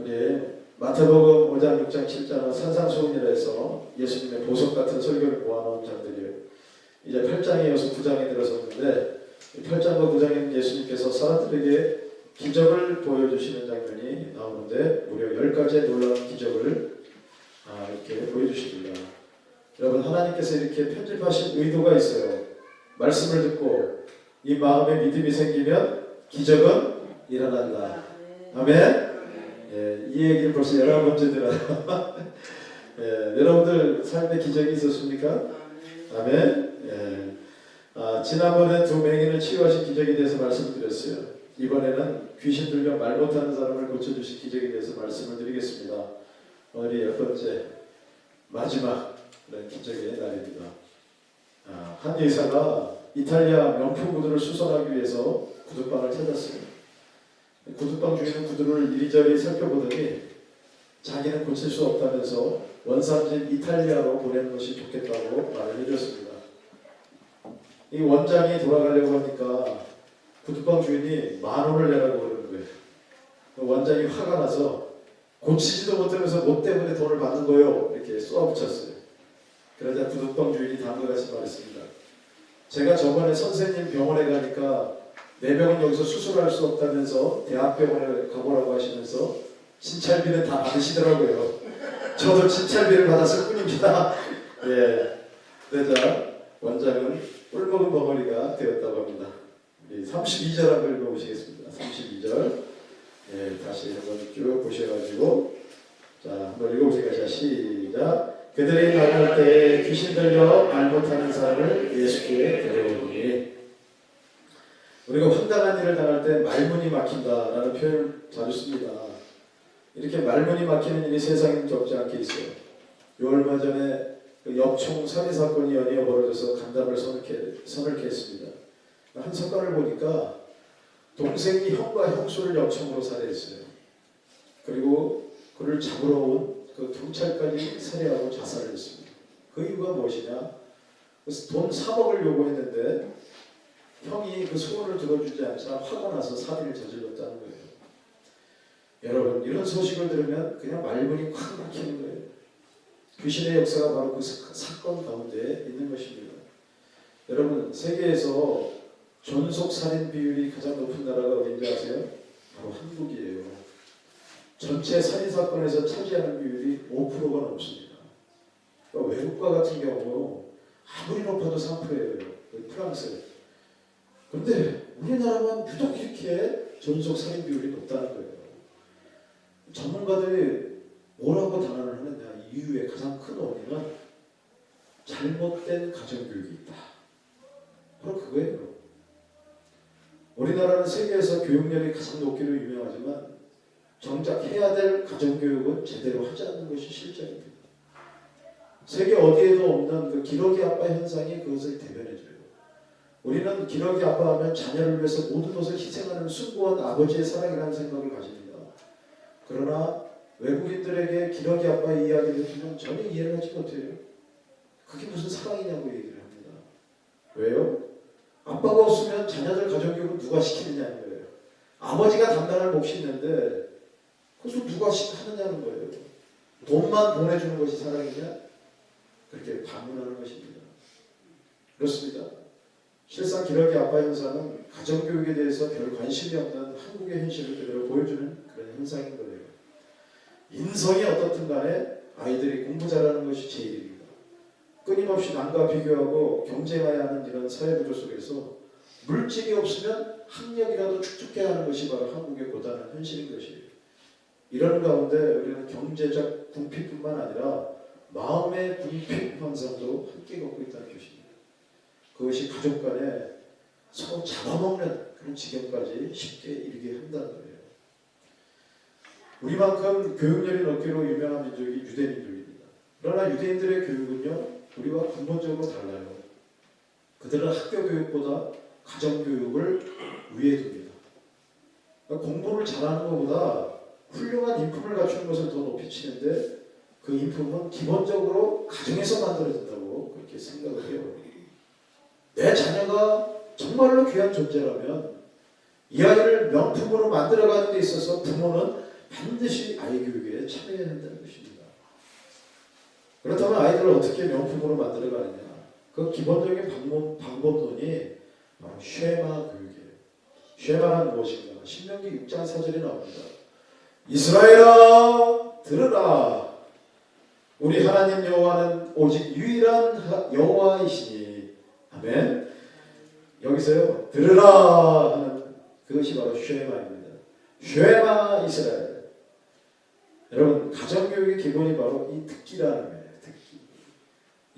우리 마태복음 5장, 6장, 7장은 산상수훈이라 해서 예수님의 보석 같은 설교를 모아놓은 장들이에요. 이제 8장에 이어서 9장에 들어섰는데 8장과 9장에는 예수님께서 사람들에게 기적을 보여주시는 장면이 나오는데 무려 10가지의 놀라운 기적을 이렇게 보여주십니다. 여러분, 하나님께서 이렇게 편집하신 의도가 있어요. 말씀을 듣고 이 마음에 믿음이 생기면 기적은 일어난다. 아멘. 예, 이 얘기를 벌써 11번째 들어요. 예, 여러분들 삶에 기적이 있었습니까? 아멘. 예. 지난번에 두 맹인을 치유하신 기적에 대해서 말씀드렸어요. 이번에는 귀신 들려 말 못하는 사람을 고쳐주신 기적에 대해서 말씀을 드리겠습니다. 오늘이 10번째 마지막 기적의 날입니다. 한 의사가 이탈리아 명품 구두를 수선하기 위해서 구두방을 찾았어요. 구두방 주인은 구두를 이리저리 살펴보더니 자기는 고칠 수 없다면서 원산지 이탈리아로 보내는 것이 좋겠다고 말을 해줬습니다. 이 원장이 돌아가려고 하니까 구두방 주인이 10,000원을 내라고 그러는 거예요. 원장이 화가 나서 고치지도 못하면서 뭐 때문에 돈을 받는 거요? 이렇게 쏘아붙였어요. 그러자 구두방 주인이 다음과 같이 말했습니다. 제가 저번에 선생님 병원에 가니까 내 병은 여기서 수술할 수 없다면서 대학병원에 가보라고 하시면서 진찰비는 다 받으시더라고요. 저도 진찰비를 받았을 뿐입니다. 예. 그러자 원장은 꿀먹은 벙어리가 되었다고 합니다. 32절 한번 읽어보시겠습니다. 32절. 예, 다시 한번 쭉 보셔가지고 자, 한번 읽어보세요. 자, 시작. 그들이 나갈 때에 귀신 들려 말 못하는 사람을 예수께 데려오니. 우리가 황당한 일을 당할 때 말문이 막힌다라는 표현을 자주 씁니다. 이렇게 말문이 막히는 일이 세상에 적지 않게 있어요. 요 얼마 전에 그 엽총 살인 사건이 연이어 벌어져서 간담을 서늘케 했습니다. 한 사건을 보니까 동생이 형과 형수를 엽총으로 살해했어요. 그리고 그를 잡으러 온 그 경찰까지 살해하고 자살을 했습니다. 그 이유가 무엇이냐? 그래서 돈 3억을 요구했는데 형이 그 소원을 들어주지 않자 화가 나서 살인을 저질렀다는 거예요. 여러분, 이런 소식을 들으면 그냥 말문이 콱 막히는 거예요. 귀신의 역사가 바로 그 사건 가운데 있는 것입니다. 여러분, 세계에서 존속 살인 비율이 가장 높은 나라가 어딘지 아세요? 바로 한국이에요. 전체 살인 사건에서 차지하는 비율이 5%가 넘습니다. 그러니까 외국과 같은 경우 아무리 높아도 3%예요. 프랑스. 그런데 우리나라만 유독 이렇게 전속 살인 비율이 높다는 거예요. 전문가들이 뭐라고 단언을 하느냐? 이유의 가장 큰 원인은 잘못된 가정교육이 있다. 바로 그거예요. 우리나라는 세계에서 교육열이 가장 높기로 유명하지만 정작 해야 될 가정교육은 제대로 하지 않는 것이 실정입니다. 세계 어디에도 없는 그 기러기 아빠 현상이 그것을 대변해줘요. 우리는 기러기 아빠 하면 자녀를 위해서 모든 것을 희생하는 숭고한 아버지의 사랑이라는 생각을 가집니다. 그러나 외국인들에게 기러기 아빠의 이야기를 들으면 전혀 이해를 하지 못해요. 그게 무슨 사랑이냐고 얘기를 합니다. 왜요? 아빠가 없으면 자녀들 가정교육은 누가 시키느냐는 거예요. 아버지가 담당할 몫이 있는데 그것을 누가 하느냐는 거예요. 돈만 보내주는 것이 사랑이냐? 그렇게 반문하는 것입니다. 그렇습니다. 실상 기러기 아빠 현상은 가정교육에 대해서 별 관심이 없는 한국의 현실을 그대로 보여주는 그런 현상인 거예요. 인성이 어떻든 간에 아이들이 공부 잘하는 것이 제일입니다. 끊임없이 남과 비교하고 경쟁해야 하는 이런 사회구조 속에서 물질이 없으면 학력이라도 축적해야 하는 것이 바로 한국의 고단한 현실인 것이에요. 이런 가운데 우리는 경제적 궁핍뿐만 아니라 마음의 궁핍 현상도 함께 겪고 있다는 것입니다. 그것이 가족 간에 서로 잡아먹는 그런 지경까지 쉽게 이르게 한다는 거예요. 우리만큼 교육열이 높기로 유명한 민족이 유대 민족입니다. 그러나 유대인들의 교육은요, 우리와 근본적으로 달라요. 그들은 학교 교육보다 가정 교육을 위에 둡니다. 그러니까 공부를 잘하는 것보다 훌륭한 인품을 갖추는 것을 더 높이 치는데 그 인품은 기본적으로 가정에서 만들어진다고 그렇게 생각을 해요. 내 자녀가 정말로 귀한 존재라면 이 아이를 명품으로 만들어가는 데 있어서 부모는 반드시 아이 교육에 참여해야 한다는 것입니다. 그렇다면 아이들을 어떻게 명품으로 만들어가느냐? 그 기본적인 방법론이 바로 쉐마 교육이에요. 쉐마는 무엇인가? 신명기 6장 4절에 나옵니다. 이스라엘아 들으라. 우리 하나님 여호와는 오직 유일한 여호와이시니. 아멘. 여기서요 들으라 하는 그것이 바로 쉐마입니다. 쉐마 이스라엘. 여러분 가정교육의 기본이 바로 이 듣기라는 거예요. 듣기.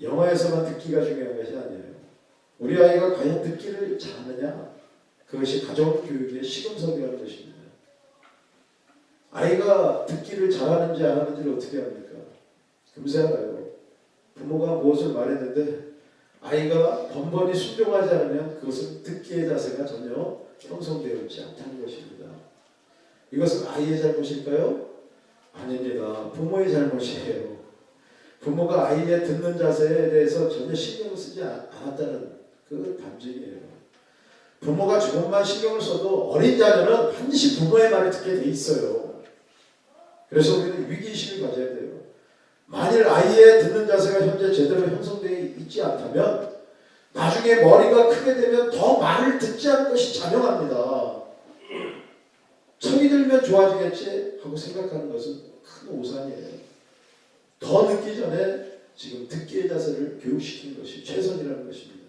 영어에서만 듣기가 중요한 것이 아니에요. 우리 아이가 과연 듣기를 잘하느냐? 그것이 가정교육의 시금석이라는 것입니다. 아이가 듣기를 잘하는지 안 하는지를 어떻게 합니까? 금세 알아요. 부모가 무엇을 말했는데 아이가 번번이 순종하지 않으면 그것은 듣기의 자세가 전혀 형성되어 있지 않다는 것입니다. 이것은 아이의 잘못일까요? 아닙니다. 부모의 잘못이에요. 부모가 아이의 듣는 자세에 대해서 전혀 신경을 쓰지 않았다는 그 반증이에요. 부모가 조금만 신경을 써도 어린 자녀는 반드시 부모의 말을 듣게 돼 있어요. 그래서 우리는 위기의식을 가져야 돼요. 만일 아이의 듣는 자세가 현재 제대로 형성되어 있지 않다면 나중에 머리가 크게 되면 더 말을 듣지 않는 것이 자명합니다. 청이 들면 좋아지겠지 하고 생각하는 것은 큰 오산이에요. 더 늦기 전에 지금 듣기의 자세를 교육시키는 것이 최선이라는 것입니다.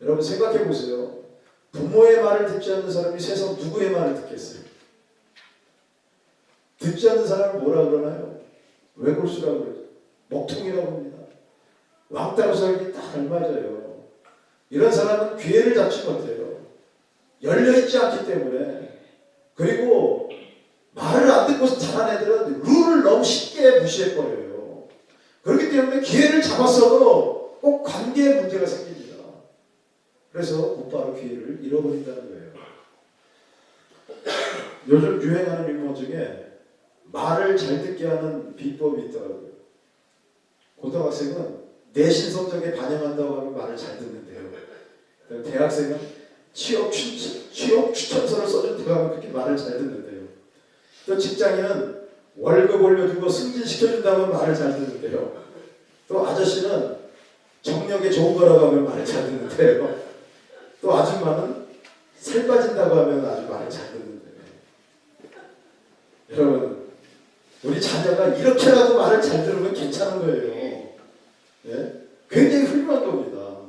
여러분 생각해 보세요. 부모의 말을 듣지 않는 사람이 세상 누구의 말을 듣겠어요? 듣지 않는 사람을 뭐라 그러나요? 외골수라고 그러죠. 먹통이라고 합니다. 왕따로 살기 딱 알맞아요. 이런 사람은 기회를 잡지 못해요. 열려있지 않기 때문에. 그리고 말을 안 듣고서 잘한 애들은 룰을 너무 쉽게 무시해버려요. 그렇기 때문에 기회를 잡았어도 꼭 관계에 문제가 생깁니다. 그래서 곧바로 기회를 잃어버린다는 거예요. 요즘 유행하는 유머 중에 말을 잘 듣게 하는 비법이 있더라고요. 고등학생은 내신 성적에 반영한다고 하면 말을 잘 듣는데요. 대학생은 취업 추천서를 써준다고 하면 그렇게 말을 잘 듣는데요. 또 직장인은 월급 올려주고 승진시켜준다고 하면 말을 잘 듣는데요. 또 아저씨는 정력에 좋은 거라고 하면 말을 잘 듣는데요. 또 아줌마는 살 빠진다고 하면 아주 말을 잘 듣는데요. 여러분 우리 자녀가 이렇게라도 말을 잘 들으면 괜찮은 거예요. 네? 굉장히 훌륭한 겁니다.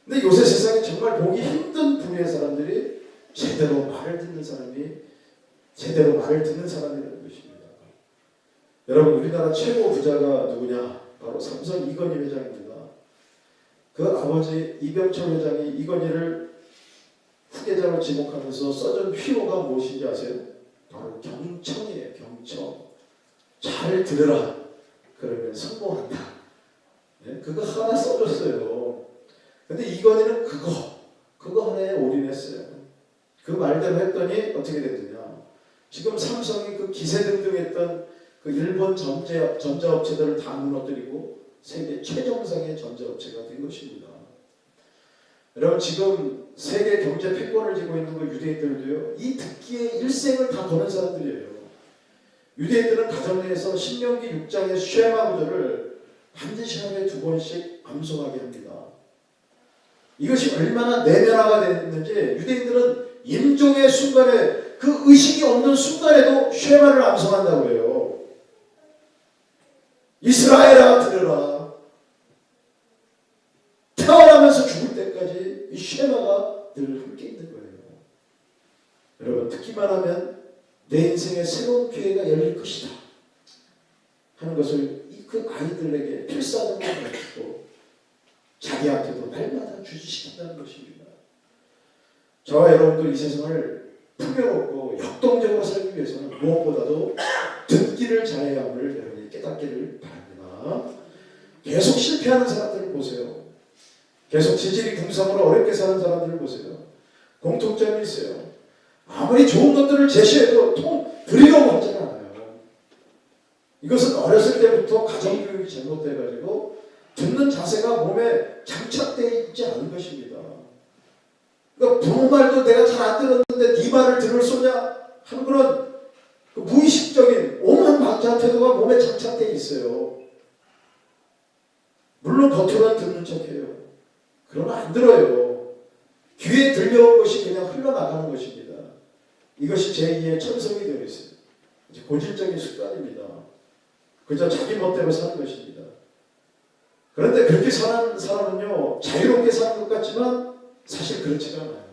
근데 요새 세상에 정말 보기 힘든 부류의 사람들이 제대로 말을 듣는 사람이라는 것입니다. 여러분 우리나라 최고 부자가 누구냐? 바로 삼성 이건희 회장입니다. 그 아버지 이병철 회장이 이건희를 후계자로 지목하면서 써준 휘호가 무엇인지 아세요? 바로 경청이에요. 경청. 잘 들으라. 그러면 성공한다. 네? 그거 하나 써줬어요. 근데 이건희는 그거 하나에 올인했어요. 그 말대로 했더니 어떻게 됐느냐. 지금 삼성이 그 기세등등했던 그 일본 전자업체들을 다 무너뜨리고 세계 최정상의 전자업체가 된 것입니다. 여러분 지금 세계 경제 패권을 쥐고 있는 그 유대인들도요. 이 듣기에 일생을 다 거는 사람들이에요. 유대인들은 가정 내에서 신명기 6장의 쉐마 구절을 반드시 하루에 2번씩 암송하게 합니다. 이것이 얼마나 내면화가 됐는지 유대인들은 임종의 순간에 그 의식이 없는 순간에도 쉐마를 암송한다고 해요. 이스라엘아 들으라. 태어나면서 죽을 때까지 이 쉐마가 늘 함께 있는 거예요. 여러분 듣기만 하면 내 인생에 새로운 기회가 열릴 것이다 하는 것을 그 아이들에게 필사적으로 가르치고 자기한테도 날마다 주지시킨다는 것입니다. 저와 여러분도 이 세상을 풍요롭고 역동적으로 살기 위해서는 무엇보다도 듣기를 잘해야 함을 여러분이 깨닫기를 바랍니다. 계속 실패하는 사람들을 보세요. 계속 지질이 궁상으로 어렵게 사는 사람들을 보세요. 공통점이 있어요. 아무리 좋은 것들을 제시해도 드리려고 하지 않아요. 이것은 어렸을 때부터 가정교육이 잘못돼가지고 듣는 자세가 몸에 장착되어 있지 않은 것입니다. 그러니까 부모 말도 내가 잘 안 들었는데 네 말을 들을 소냐 하는 그런 그 무의식적인 오만 방자 태도가 몸에 장착되어 있어요. 물론 겉으로는 듣는 척해요. 그러나 안 들어요. 귀에 들려온 것이 그냥 흘러나가는 것입니다. 이것이 제2의 천성이 되어 있어요. 고질적인 습관입니다. 그저 자기 멋대로 사는 것입니다. 그런데 그렇게 사는 사람은요, 자유롭게 사는 것 같지만 사실 그렇지가 않아요.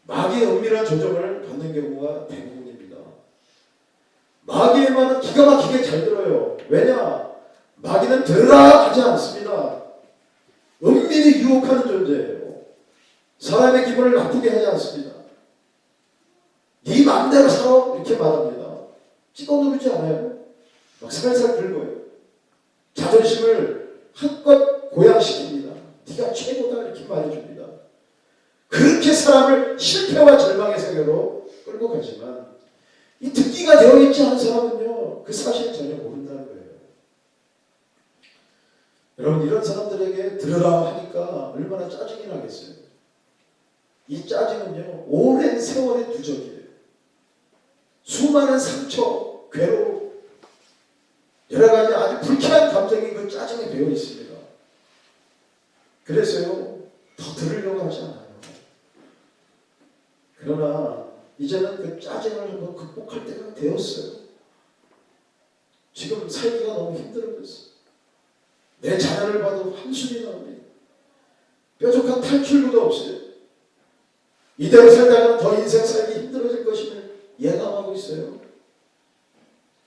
마귀의 은밀한 조정을 받는 경우가 대부분입니다. 마귀의 말은 기가 막히게 잘 들어요. 왜냐? 마귀는 들으라 하지 않습니다. 은밀히 유혹하는 존재예요. 사람의 기분을 나쁘게 하지 않습니다. 네 마음대로 살아 이렇게 말합니다. 찍어 누르지 않아요. 막 살살 긁어요. 자존심을 한껏 고양시킵니다. 네가 최고다 이렇게 말해줍니다. 그렇게 사람을 실패와 절망의 세계로 끌고 가지만 이 듣기가 되어 있지 않은 사람은요, 그 사실을 전혀 모른다는 거예요. 여러분, 이런 사람들에게 들으라 하니까 얼마나 짜증이 나겠어요. 이 짜증은요, 오랜 세월의 누적이에요. 수많은 상처, 괴로움, 여러 가지 아주 불쾌한 감정이 그 짜증에 배어 있습니다. 그래서요, 더 들으려고 하지 않아요. 그러나 이제는 그 짜증을 한번 극복할 때가 되었어요. 지금 살기가 너무 힘들어졌어요. 내 자녀를 봐도 한숨이 나옵니다. 뾰족한 탈출구도 없어요. 이대로 살다가는 더 인생 살기 힘들어질 것임을 예감하고 있어요.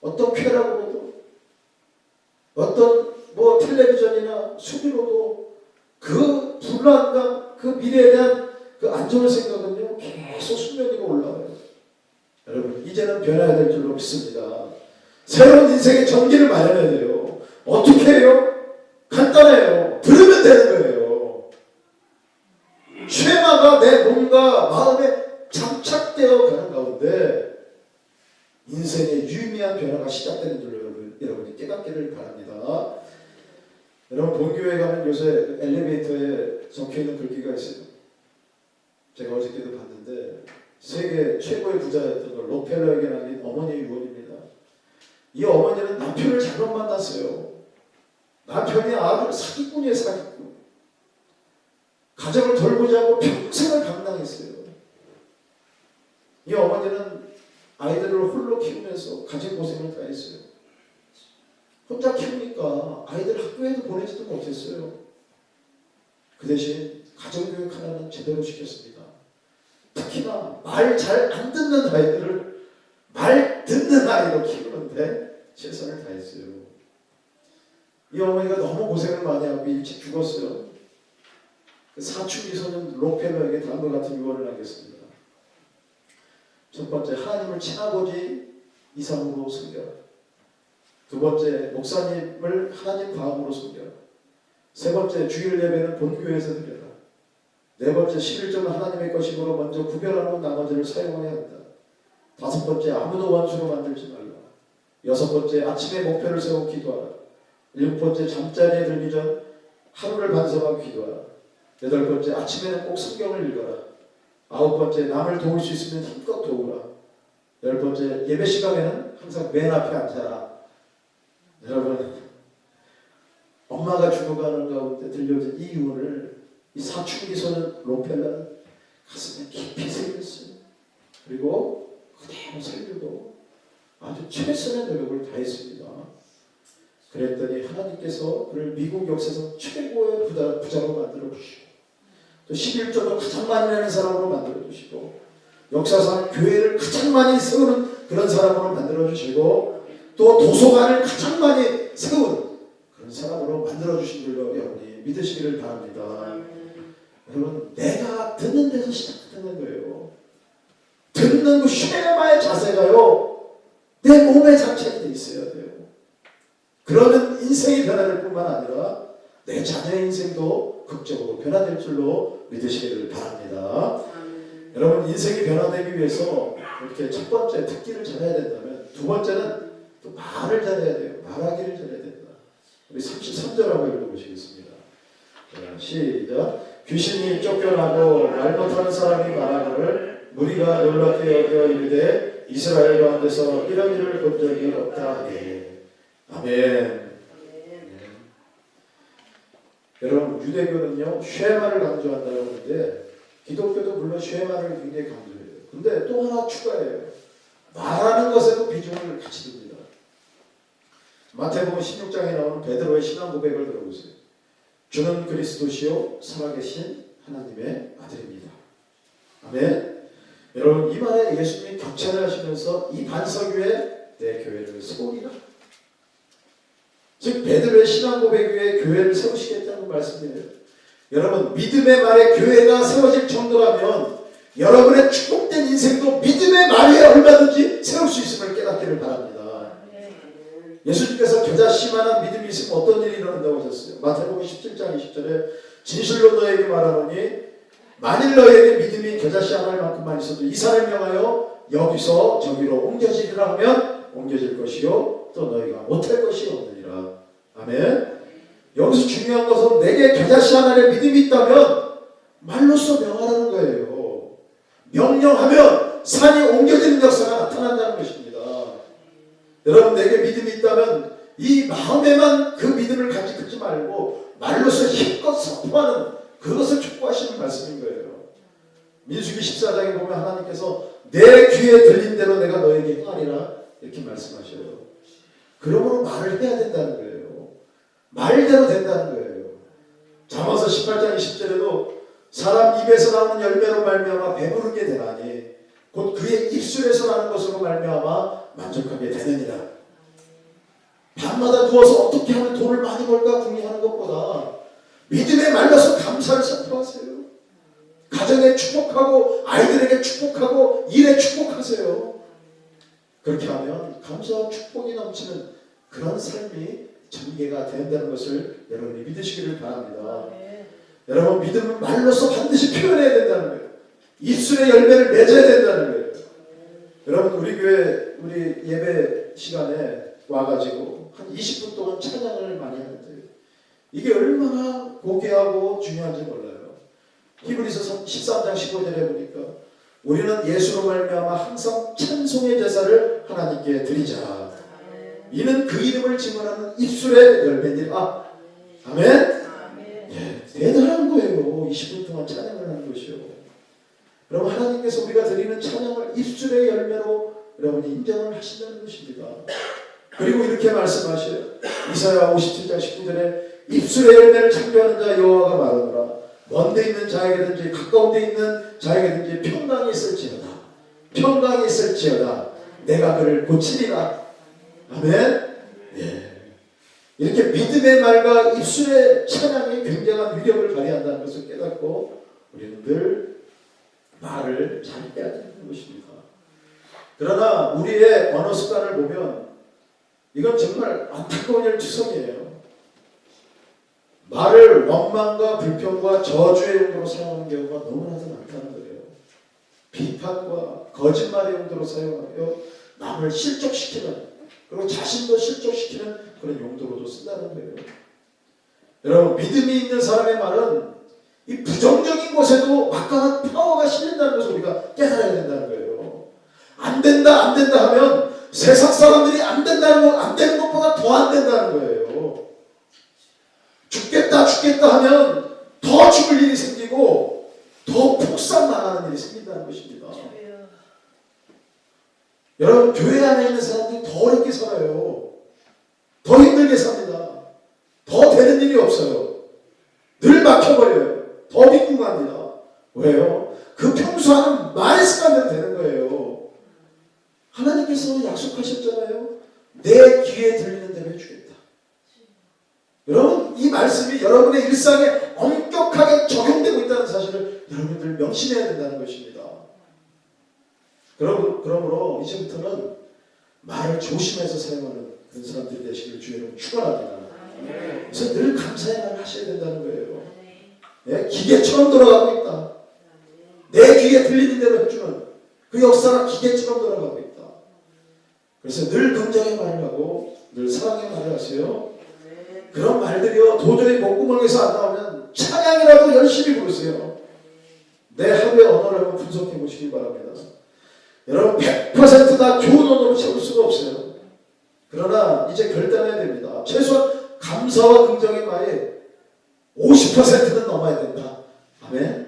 어떤 쾌락으로도, 어떤 텔레비전이나 수비로도 그 불안감, 그 미래에 대한 그 안전을 생각은요, 계속 수면 위로 올라와요. 여러분, 이제는 변해야 될 줄로 믿습니다. 새로운 인생의 전기를 마련해야 돼요. 어떻게 해요? 간단해요. 들으면 되는 거예요. 쉐마가 내 몸과 마음에 장착되어 가는 가운데 인생의 유의미한 변화가 시작되는 줄로 여러분이 깨닫기를 바랍니다. 여러분, 본교회 가면 요새 엘리베이터에 적혀있는 글귀가 있어요. 제가 어저께도 봤는데 세계 최고의 부자였던 걸 록펠러에게 남긴 어머니의 유언입니다. 이 어머니는 남편을 잘못 만났어요. 남편이 아주 사기꾼이에요. 사기꾼. 가정을 돌보자고 평생을 감당했어요. 이 어머니는 아이들을 홀로 키우면서 가진 고생을 다 했어요. 혼자 키우니까 아이들 학교에도 보내지도 못했어요. 그 대신 가정교육 하나는 제대로 시켰습니다. 특히나 말 잘 안 듣는 아이들을 말 듣는 아이로 키우는데 최선을 다했어요. 이 어머니가 너무 고생을 많이 하고 일찍 죽었어요. 그 사춘기 소년 록펠러에게 다음과 같은 유언을 하겠습니다. 첫 번째, 하나님을 친아버지 이상으로 섬겨라. 두 번째, 목사님을 하나님 다음으로 섬겨라. 세 번째, 주일 예배는 본교회에서 드려라. 네 번째, 11조는 하나님의 것이므로 먼저 구별하고 나머지를 사용해야 한다. 다섯 번째, 아무도 원수로 만들지 말라. 여섯 번째, 아침에 목표를 세우고 기도하라. 일곱 번째, 잠자리에 들기 전 하루를 반성하고 기도하라. 여덟 번째, 아침에는 꼭 성경을 읽어라. 아홉 번째, 남을 도울 수 있으면 힘껏 도우라. 열 번째, 예배 시간에는 항상 맨 앞에 앉아라. 여러분, 엄마가 죽어가는 가운데 들려진 이 유언을 이 사춘기 소년 록펠러는 가슴에 깊이 새겼어요. 그리고 그대로 살려고 아주 최선의 노력을 다했습니다. 그랬더니 하나님께서 그를 미국 역사에서 최고의 부자로 만들어 주시고, 또 11조도 가장 많이 내는 사람으로 만들어 주시고, 역사상 교회를 가장 많이 세우는 그런 사람으로 만들어 주시고, 또 도서관을 가장 많이 세운 그런 사람으로 만들어 주신 줄로 여러분이 믿으시기를 바랍니다. 여러분, 내가 듣는 데서 시작되는 거예요. 듣는 그 쉐마의 자세가요, 내 몸에 장착이 돼 있어야 돼요. 그러면 인생이 변화될 뿐만 아니라 내 자녀의 인생도 극적으로 변화될 줄로 믿으시기를 바랍니다. 여러분, 인생이 변화되기 위해서 이렇게 첫 번째 듣기를 잘해야 된다면, 두 번째는 또 말을 잘해야 돼요. 말하기를 잘해야 된다. 우리 33절 한번 읽어보시겠습니다. 자, 시작. 귀신이 쫓겨나고 말 못하는 사람이 말하기를 무리가 놀랍게 여겨 이르되 이스라엘 가운데서 이런 일을 본 적이 없다 하되. 아멘. 여러분, 유대교는요 쉐마를 강조한다고 하는데 기독교도 물론 쉐마를 굉장히 강조해요. 근데 또 하나 추가해요. 말하는 것에도 비중을 같이 둡니다. 마태복음 16장에 나오는 베드로의 신앙 고백을 들어보세요. 주는 그리스도시요 살아계신 하나님의 아들입니다. 아멘. 여러분, 이 말에 예수님이 격찬을 하시면서 이 반석 위에 내 교회를 세우리라. 즉 베드로의 신앙 고백 위에 교회를 세우시겠다는 말씀이에요. 여러분, 믿음의 말에 교회가 세워질 정도라면 여러분의 축복된 인생도 믿음의 말 위에 얼마든지 세울 수 있음을 깨닫기를 바랍니다. 예수님께서 겨자씨만한 믿음이 있으면 어떤 일이 일어난다고 하셨어요? 마태복음 17장 20절에 진실로 너에게 말하노니 만일 너에게 믿음이 겨자씨 하나만큼만 있어도 이 산을 명하여 여기서 저기로 옮겨지리라 하면 옮겨질 것이요 또 너희가 못할 것이 없느니라. 아멘. 여기서 중요한 것은 내게 겨자씨 하나의 믿음이 있다면 말로써 명하라는 거예요. 명령하면 산이 옮겨지는 역사가 나타난다는 것입니다. 여러분, 내게 믿음이 있다면 이 마음에만 그 믿음을 갖지 말고 말로써 힘껏 선포하는 그것을 촉구하시는 말씀인 거예요. 민수기 14장에 보면 하나님께서 내 귀에 들린 대로 내가 너에게 행하리라 이렇게 말씀하셔요. 그러므로 말을 해야 된다는 거예요. 말대로 된다는 거예요. 잠언서 18장 20절에도 사람 입에서 나오는 열매로 말미암아 배부르게 되나니 곧 그의 입술에서 나는 것으로 말미암아 만족하게 되느니라. 밤마다 누워서 어떻게 하면 돈을 많이 벌까 궁리하는 것보다 믿음에 말려서 감사를 선포하세요. 가정에 축복하고 아이들에게 축복하고 일에 축복하세요. 그렇게 하면 감사와 축복이 넘치는 그런 삶이 전개가 된다는 것을 여러분이 믿으시기를 바랍니다. 여러분, 믿음은 말로서 반드시 표현해야 된다는 거예요. 입술의 열매를 맺어야 된다는 거예요. 여러분, 우리 교회 우리 예배 시간에 와가지고 한 20분 동안 찬양을 많이 하는데 이게 얼마나 고귀하고 중요한지 몰라요. 히브리서 13장 15절에 보니까 우리는 예수로 말미암아 항상 찬송의 제사를 하나님께 드리자. 이는 그 이름을 증언하는 입술의 열매니라. 아멘. 예, 대단한 거예요. 20분 동안 찬양을 하는 것이요. 여러분, 하나님께서 우리가 드리는 찬양을 입술의 열매로 여러분이 인정을 하신다는 것입니다. 그리고 이렇게 말씀하셔요. 이사야 57장 19절에 입술의 열매를 창조하는 자 여호와가 말하노라. 먼데 있는 자에게든지 가까운 데 있는 자에게든지 평강이 있을지어다. 평강이 있을지어다. 내가 그를 고치리라. 아멘. 예. 이렇게 믿음의 말과 입술의 찬양이 굉장한 위력을 발휘한다는 것을 깨닫고 우리는 늘 말을 잘 해야 되는 것입니다. 그러나 우리의 언어 습관을 보면 이건 정말 안타까운 일투성이에요. 말을 원망과 불평과 저주의 용도로 사용하는 경우가 너무나도 많다는 거예요. 비판과 거짓말의 용도로 사용하여 남을 실족시키는, 그리고 자신도 실족시키는 그런 용도로도 쓴다는 거예요. 여러분, 믿음이 있는 사람의 말은 이 부정적인 것에도 막강한 파워가 실린다는 것을 우리가 깨달아야 된다는 거예요. 안 된다, 안 된다 하면 세상 사람들이 안 된다는 것, 안 되는 것보다 더 안 된다는 거예요. 죽겠다, 죽겠다 하면 더 죽을 일이 생기고 더 폭삭 나가는 일이 생긴다는 것입니다. 여러분, 교회 안에 있는 사람들이 더 어렵게 살아요. 더 힘들게 삽니다. 더 되는 일이 없어요. 늘 막혀버려요. 더 빈궁합니다. 왜요? 그 평소 하는 말의 습관대로 되는 거예요. 하나님께서 약속하셨잖아요. 내 귀에 들리는 대로 해주겠다. 여러분, 이 말씀이 여러분의 일상에 엄격하게 적용되고 있다는 사실을 여러분들 명심해야 된다는 것입니다. 그러므로 이제부터는 말을 조심해서 사용하는 그런 사람들이 되시길 주의로 축원합니다. 그래서 늘 감사의 말을 하셔야 된다는 거예요. 네? 기계처럼 돌아가고 있다. 내 귀에 들리는 대로 해주는 그 역사가 기계처럼 돌아가고 있다. 그래서 늘 긍정의 말을 하고 늘 사랑의 말을 하세요. 그런 말들이요, 도저히 목구멍에서 안 나오면 찬양이라도 열심히 부르세요. 내 하루의 언어를 한번 분석해 보시기 바랍니다. 여러분 100%다 좋은 언어로 채울 수가 없어요. 그러나 이제 결단해야 됩니다. 최소한 감사와 긍정의 말이 50%는 넘어야 된다. 아멘.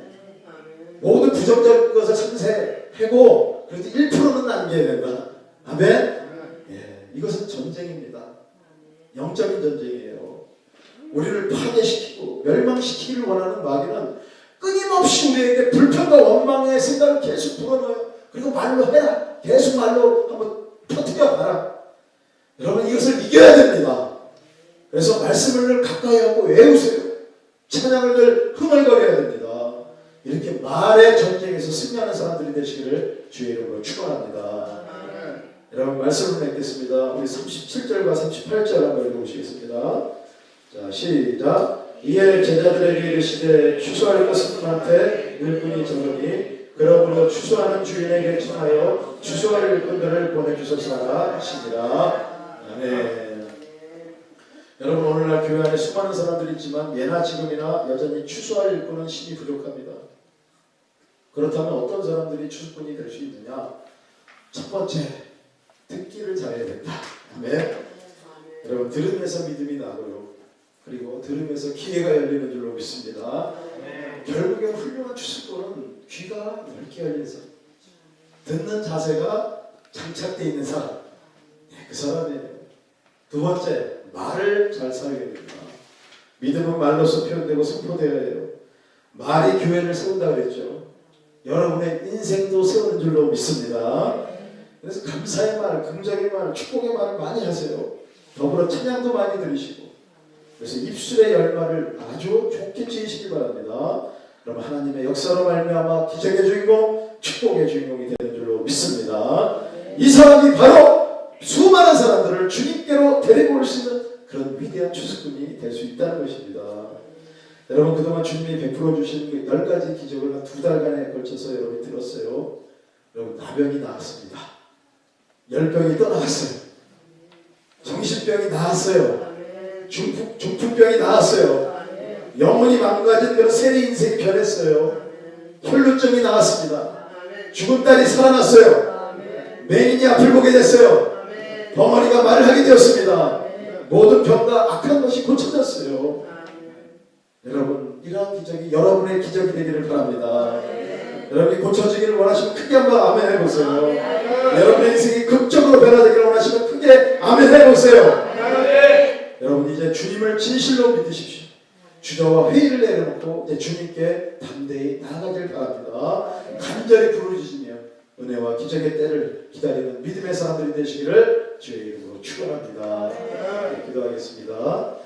모든 부정적인 것을 상쇄하고 그래도 1%는 남겨야 된다. 아멘. 예, 이것은 전쟁입니다. 영적인 전쟁이에요. 우리를 파괴시키고 멸망시키기를 원하는 마귀는 끊임없이 우리에게 불평과 원망의 생각을 계속 불어넣어요. 그리고 말로 해라. 계속 말로 한번 터뜨려 봐라. 여러분 이것을 이겨야 됩니다. 그래서 말씀을 가까이 하고 외우세요. 찬양을 늘 흥얼거려야 됩니다. 이렇게 말의 전쟁에서 승리하는 사람들이 되시기를 주의 이름으로 축원합니다. 여러분 말씀을 맺겠습니다. 우리 37절과 38절 한번 읽어보시겠습니다. 자 시작. 이에 제자들에게 이르시되 추수할 것은 많되 일꾼이 적으니 그러므로 추수하는 주인에게 청하여 추수할 일꾼들을 보내주소서 하시니라. 아멘. 여러분 오늘날 교회 안에 수많은 사람들이 있지만 예나 지금이나 여전히 추수할 일꾼은 힘이 부족합니다. 그렇다면 어떤 사람들이 추수꾼이 될 수 있느냐? 첫 번째, 듣기를 잘해야 된다. 아멘. 여러분 들으면서 믿음이 나고요. 그리고 들으면서 기회가 열리는 줄로 믿습니다. 결국에 훌륭한 추수꾼은 귀가 넓게 열린 사람, 듣는 자세가 장착되어 있는 사람, 그 사람이에요. 두 번째, 말을 잘 사용해야 됩니다. 믿음은 말로서 표현되고 선포되어야 해요. 말이 교회를 세운다 그랬죠. 여러분의 인생도 세우는 줄로 믿습니다. 그래서 감사의 말, 긍정의 말, 축복의 말을 많이 하세요. 더불어 찬양도 많이 들으시고, 그래서 입술의 열말을 아주 좋게 지으시기 바랍니다. 그럼 하나님의 역사로 말미암아 기적의 주인공, 축복의 주인공이 되는 줄로 믿습니다. 이 사람이 바로 수많은 사람들을 주님께로 데리고 올 수 있는 그런 위대한 추수꾼이 될 수 있다는 것입니다. 여러분 그동안 주님이 베풀어 주신 10가지 기적을 한 2달간에 걸쳐서 여러분이 들었어요. 여러분 나병이 나았습니다. 열병이 떠나갔어요. 정신병이 나았어요. 중풍병이 나았어요. 영혼이 망가진 그런 세리 인생이 변했어요. 혈루증이 나왔습니다. 죽은 딸이 살아났어요. 맹인이 앞을 보게 됐어요. 벙어리가 말을 하게 되었습니다. 모든 병과 악한 것이 고쳐졌어요. 여러분 이러한 기적이 여러분의 기적이 되기를 바랍니다. 여러분이 고쳐지기를 원하시면 크게 한번 아멘 해보세요. 여러분의 인생이 극적으로 변화되기를 원하시면 크게 아멘 해보세요. 여러분 이제 주님을 진실로 믿으십시오. 주저와 회의를 내려놓고 이제 주님께 담대히 나아가길 바랍니다. 간절히 부르짖으며 은혜와 기적의 때를 기다리는 믿음의 사람들이 되시기를 주의 이름으로 축원합니다. 기도하겠습니다.